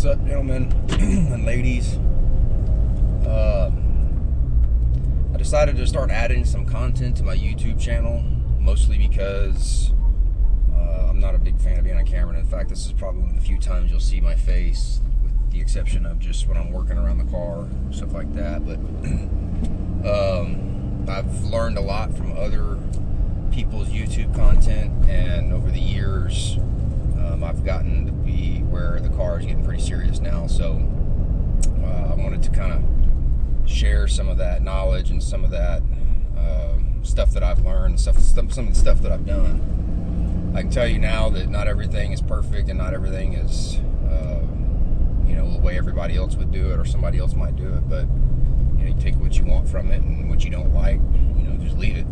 What's up, gentlemen and ladies? I decided to start adding some content to my YouTube channel, mostly because I'm not a big fan of being on camera. And in fact, this is probably one of the few times you'll see my face, with the exception of just when I'm working around the car, stuff like that. But I've learned a lot from other people's YouTube content, and over the years, I've gotten to be where the car is getting pretty serious now. So I wanted to kind of share some of that knowledge and some of that stuff that I've learned, some of the stuff that I've done. I can tell you now that not everything is perfect, and not everything is the way everybody else would do it, or somebody else might do it. But you take what you want from it, and what you don't like, just leave it.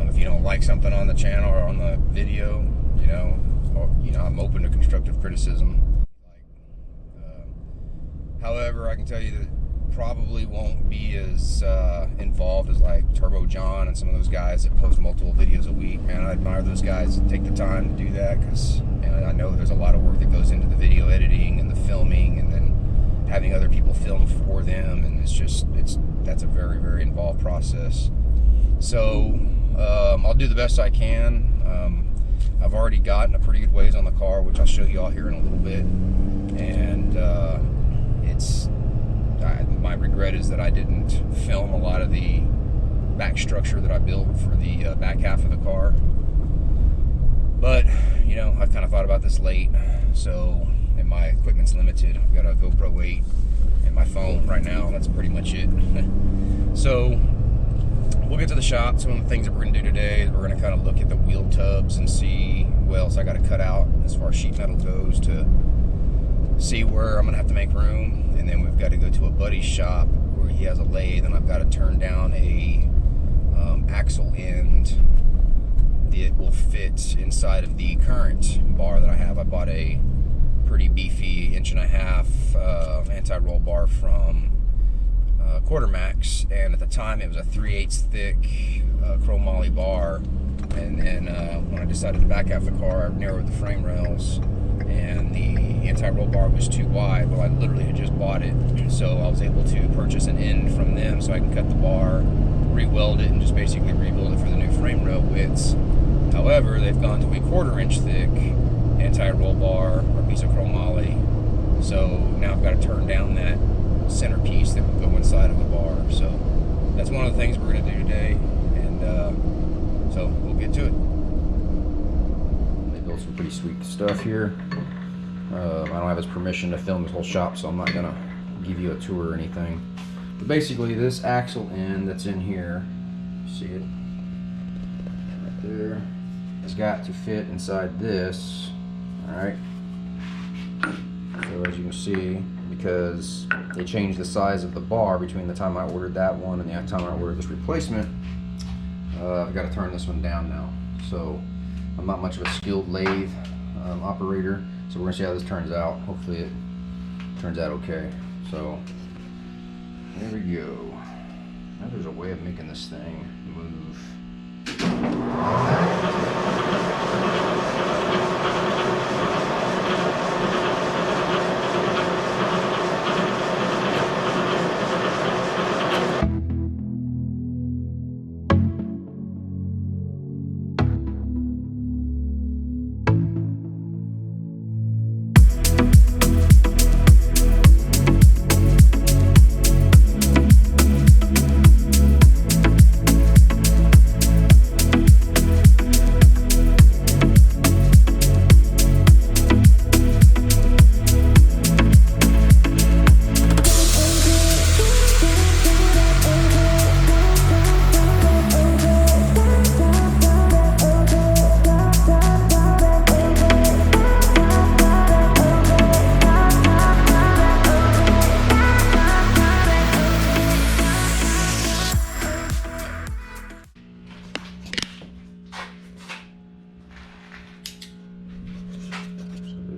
If you don't like something on the channel or on the video, I'm open to constructive criticism. However, I can tell you that probably won't be as involved as like Turbo John and some of those guys that post multiple videos a week. Man, I admire those guys that take the time to do that, because I know there's a lot of work that goes into the video editing and the filming, and then having other people film for them, and that's a very, very involved process. So I'll do the best I can. I've already gotten a pretty good ways on the car, which I'll show you all here in a little bit, and my regret is that I didn't film a lot of the back structure that I built for the back half of the car. But I kind of thought about this late, and my equipment's limited. I've got a GoPro 8 and my phone right now, and that's pretty much it. So we'll get to the shop. Some of the things that we're going to do today is we're going to kind of look at the wheel tubs and see what else I got to cut out as far as sheet metal goes, to see where I'm going to have to make room. And then we've got to go to a buddy's shop where he has a lathe, and I've got to turn down a axle end that will fit inside of the current bar that I have. I bought a pretty beefy 1.5" anti-roll bar from Quartermax, and at the time it was a 3/8 thick chromoly bar. And then when I decided to back half the car, I narrowed the frame rails, and the anti-roll bar was too wide. Well, I literally had just bought it, so I was able to purchase an end from them so I can cut the bar, re-weld it, and just basically rebuild it for the new frame rail widths. However, they've gone to a 1/4" thick anti-roll bar, or piece of chromoly. So now I've got to turn down that centerpiece that will go inside of the bar. So that's one of the things we're going to do today, and so we'll get to it. They built some pretty sweet stuff here. I don't have his permission to film his whole shop, so I'm not going to give you a tour or anything. But basically, this axle end that's in here, see it right there, has got to fit inside this. Alright, so as you can see, because they changed the size of the bar between the time I ordered that one and the time I ordered this replacement, I've got to turn this one down now. So I'm not much of a skilled lathe operator, so we're going to see how this turns out. Hopefully it turns out okay. So there we go. Now there's a way of making this thing move.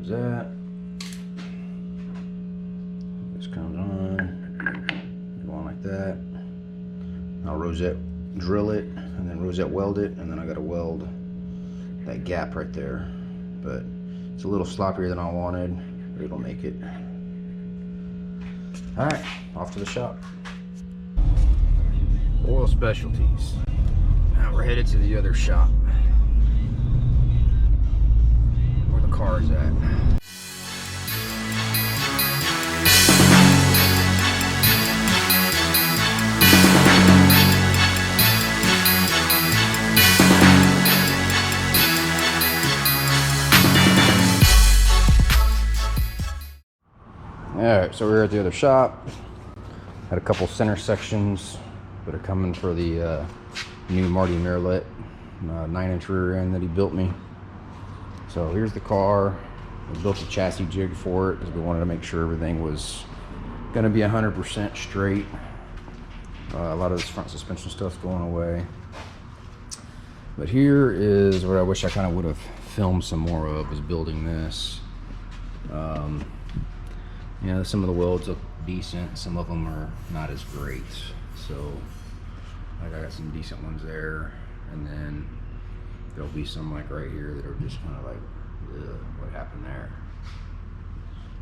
That this comes on, go on like that. I'll rosette drill it, and then rosette weld it, and then I got to weld that gap right there. But it's a little sloppier than I wanted, but it'll make it. All right, off to the shop. Oil Specialties. Now we're headed to the other shop where the car is at. Alright, so we're at the other shop. Had a couple center sections that are coming for the new Marty Merlet 9-inch rear end that he built me. So here's the car. We built a chassis jig for it because we wanted to make sure everything was going to be 100% straight. A lot of this front suspension stuff's going away. But here is what I wish I kind of would have filmed some more of, was building this. You know, some of the welds look decent, some of them are not as great. So, like, I got some decent ones there, and then there'll be some like right here that are just kind of like, ugh, what happened there?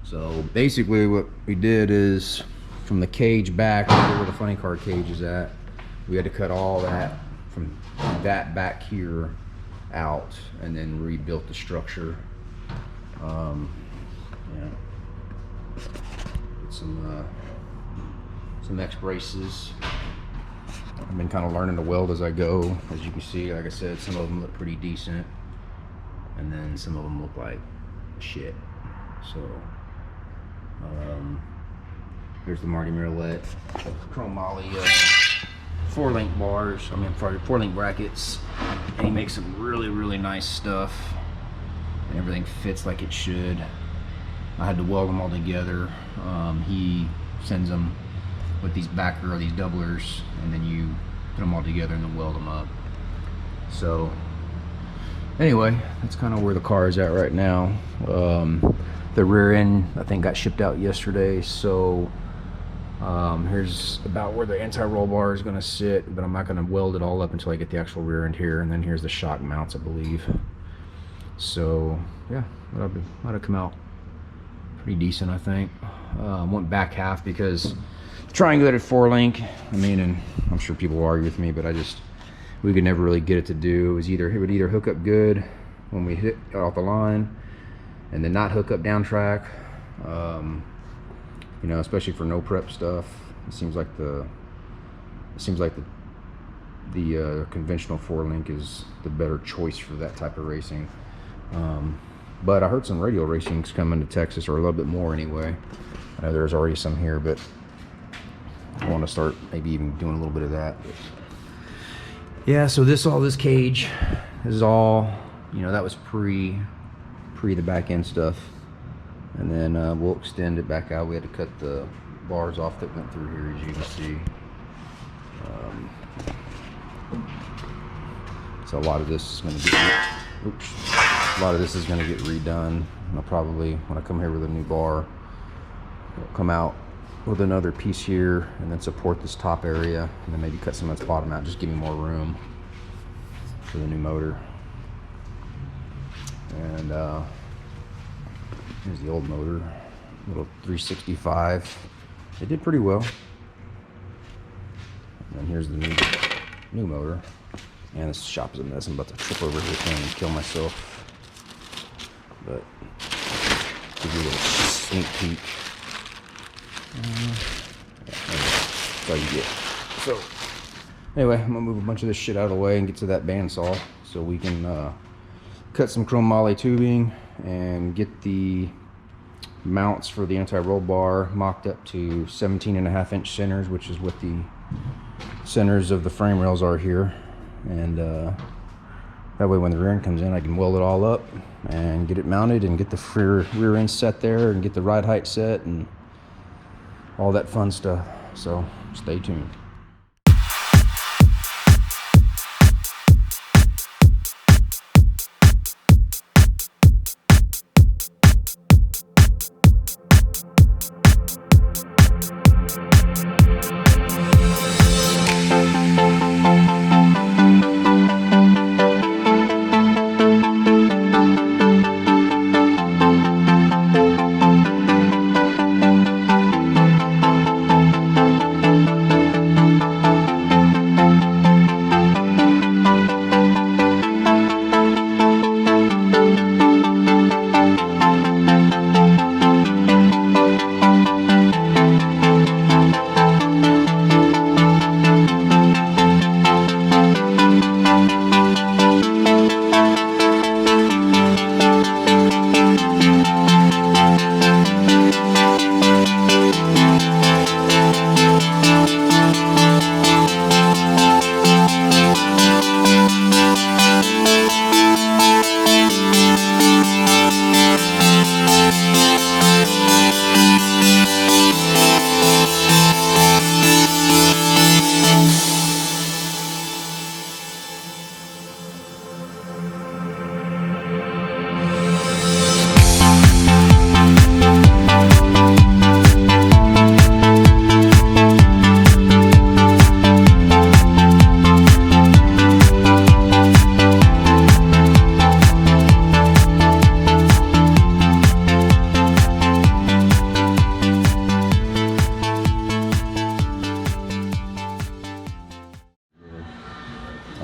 So basically what we did is, from the cage back, where the funny car cage is at, we had to cut all that from that back here out, and then rebuilt the structure. Yeah. Get some X braces. I've been kind of learning to weld as I go. As you can see, like I said, some of them look pretty decent, and then some of them look like shit. So here's the Marty Merlet chromoly 4-link bars. I mean, 4-link brackets, and he makes some really nice stuff, and everything fits like it should. I had to weld them all together. He sends them with these backer or these doublers, and then you put them all together and then weld them up. So anyway, that's kind of where the car is at right now. The rear end, I think, got shipped out yesterday, so here's about where the anti-roll bar is going to sit, but I'm not going to weld it all up until I get the actual rear end here. And then here's the shock mounts, I believe. So yeah, that'll come out pretty decent, I think. Went back half because triangulated 4-link, I mean, and I'm sure people will argue with me, but we could never really get it to do. It would either hook up good when we hit off the line, and then not hook up down track. You know, especially for no prep stuff, it seems like the conventional 4-link is the better choice for that type of racing. But I heard some radial racing's coming to Texas, or a little bit more anyway. I know there's already some here, but I want to start maybe even doing a little bit of that. But yeah, so all this cage is all, you know, that was pre the back end stuff, and then we'll extend it back out. We had to cut the bars off that went through here, as you can see. So a lot of this is going to get redone. I'll probably, when I come here with a new bar, I'll come out with another piece here and then support this top area, and then maybe cut some of this bottom out, just give me more room for the new motor. And here's the old motor, little 365. It did pretty well. And then here's the new motor. And this shop is a mess. I'm about to trip over this thing and kill myself. But give you a little sneak peek. That's all you get. So anyway, I'm gonna move a bunch of this shit out of the way and get to that bandsaw so we can cut some chromoly tubing and get the mounts for the anti-roll bar mocked up to 17.5-inch centers, which is what the centers of the frame rails are here. And that way when the rear end comes in, I can weld it all up and get it mounted and get the rear end set there and get the ride height set and all that fun stuff. So stay tuned.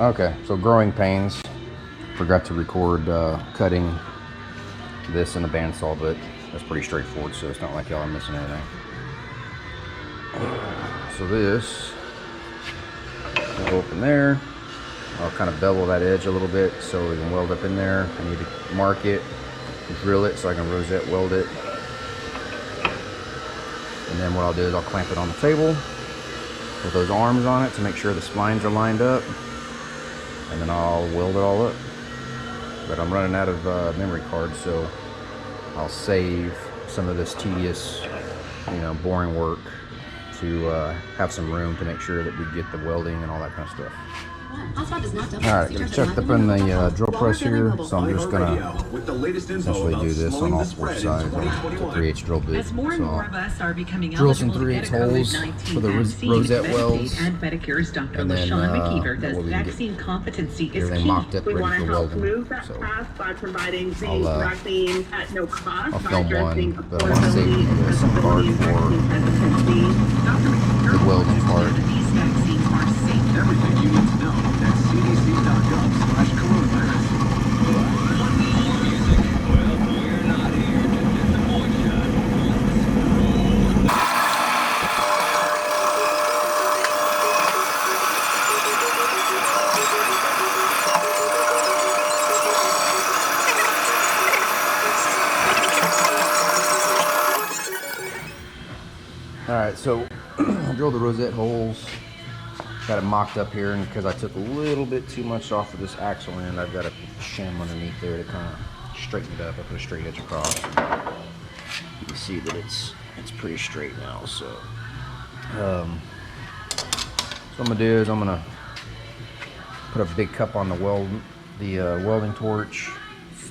Okay, so growing pains. Forgot to record cutting this in the bandsaw, but that's pretty straightforward, so it's not like y'all are missing anything. So this will go up in there. I'll kind of bevel that edge a little bit so we can weld up in there. I need to mark it, drill it so I can rosette weld it. And then what I'll do is I'll clamp it on the table with those arms on it to make sure the splines are lined up. And then I'll weld it all up. But I'm running out of memory cards, so I'll save some of this tedious, boring work to have some room to make sure that we get the welding and all that kind of stuff. Alright, gonna check up in the drill press here, so I'm just gonna essentially do this on all four sides of the 3/8 drill bit. So drill some 3/8 holes for the rosette welds, and then that way we can get everything mocked up ready for welding. So I'll film one, but I want to save some card for the welding part. Everything you need to know at cdc.gov/coronavirus. Alright, so I drilled the rosette holes. Got it mocked up here, and because I took a little bit too much off of this axle end, I've got a shim underneath there to kind of straighten it up. I put a straight edge across. You can see that it's pretty straight now. So, what I'm gonna do is I'm gonna put a big cup on the welding torch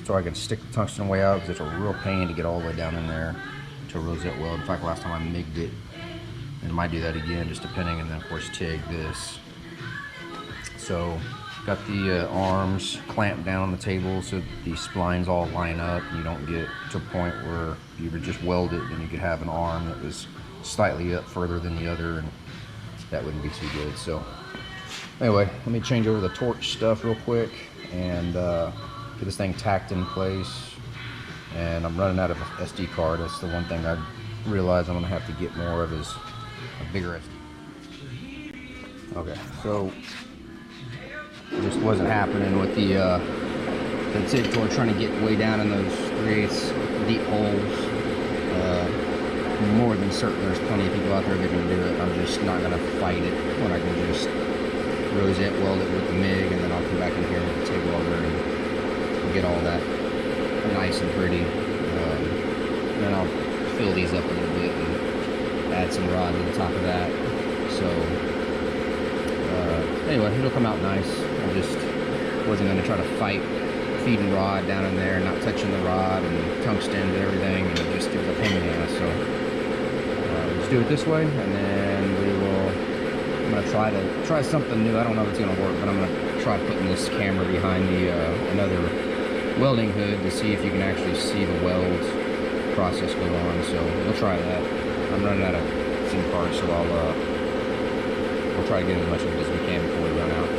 so I can stick the tungsten way out, because it's a real pain to get all the way down in there to rosette weld. In fact, last time I MIG'd it. And I might do that again, just depending, and then of course TIG this. So got the arms clamped down on the table so the splines all line up, and you don't get to a point where you would just weld it and you could have an arm that was slightly up further than the other, and that wouldn't be too good. So anyway, let me change over the torch stuff real quick and get this thing tacked in place. And I'm running out of SD card. That's the one thing I realize I'm gonna have to get more of, is a bigger SD. Okay, so it just wasn't happening with the TIG torch, trying to get way down in those 3/8 deep holes. More than certain there's plenty of people out there that can do it. I'm just not gonna fight it when I can just rosette weld it with the MIG, and then I'll come back in here with the TIG welder and get all that nice and pretty. Then I'll fill these up a little bit and add some rod to the top of that. So anyway, it'll come out nice. I just wasn't going to try to fight feeding rod down in there, not touching the rod and tungsten and everything, and it was a pain in the ass. So let's do it this way, and then I'm going to try something new. I don't know if it's going to work, but I'm going to try putting this camera behind the another welding hood to see if you can actually see the weld process go on. So we'll try that. I'm running out of SIM cards, so we'll try to get as much of it as we can before we run out.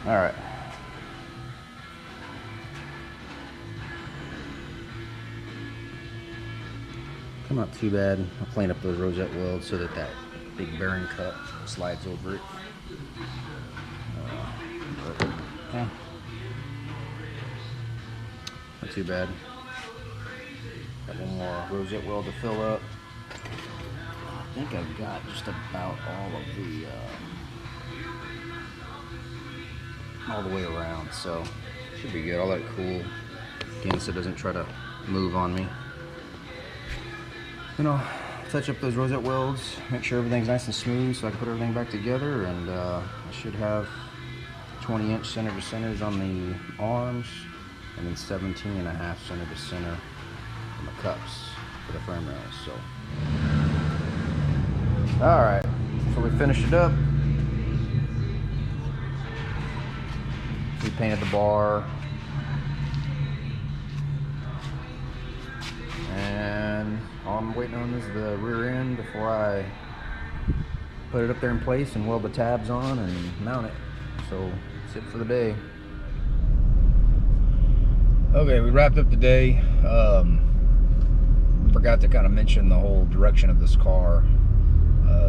All right. Not too bad. I'll clean up those rosette welds so that that big bearing cup slides over it. Yeah. Not too bad. Got one more rosette weld to fill up. I think I've got just about all the way around, so should be good. I'll let it cool again so it doesn't try to move on me. Then I'll touch up those rosette welds, make sure everything's nice and smooth so I can put everything back together, and I should have 20-inch center to centers on the arms and then 17.5 center to center on the cups for the frame rails. So, all right, so we finished it up. We painted the bar, and all I'm waiting on is the rear end before I put it up there in place and weld the tabs on and mount it. So that's it for the day. Okay, we wrapped up the day. Forgot to kind of mention the whole direction of this car.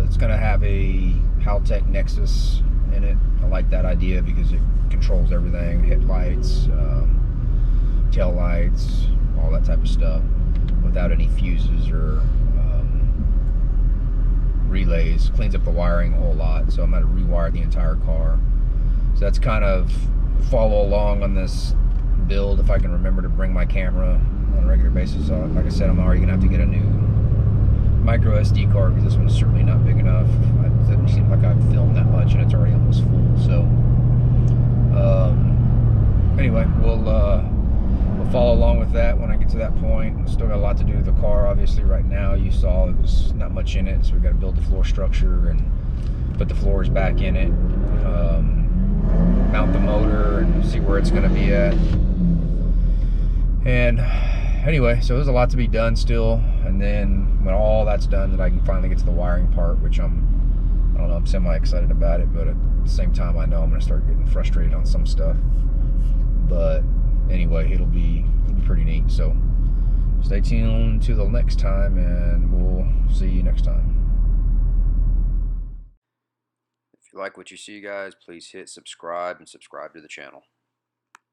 It's going to have a Haltech Nexus in it. I like that idea because it controls everything: headlights, tail lights, all that type of stuff, without any fuses or relays. Cleans up the wiring a whole lot, so I'm going to rewire the entire car. So that's kind of follow along on this build if I can remember to bring my camera on a regular basis. Like I said, I'm already going to have to get a new micro SD card because this one's certainly not big enough. It doesn't seem like I've filmed that much and it's already almost full. So anyway, we'll follow along with that when I get to that point. Still got a lot to do with the car. Obviously right now you saw there's not much in it, so we've got to build the floor structure and put the floors back in it, mount the motor and see where it's going to be at. And anyway, so there's a lot to be done still, and then when all that's done, then I can finally get to the wiring part, which I don't know, I'm semi-excited about it, but at the same time I know I'm going to start getting frustrated on some stuff. But anyway, it'll be pretty neat. So stay tuned to the next time, and we'll see you next time. If you like what you see, guys, please hit subscribe and subscribe to the channel.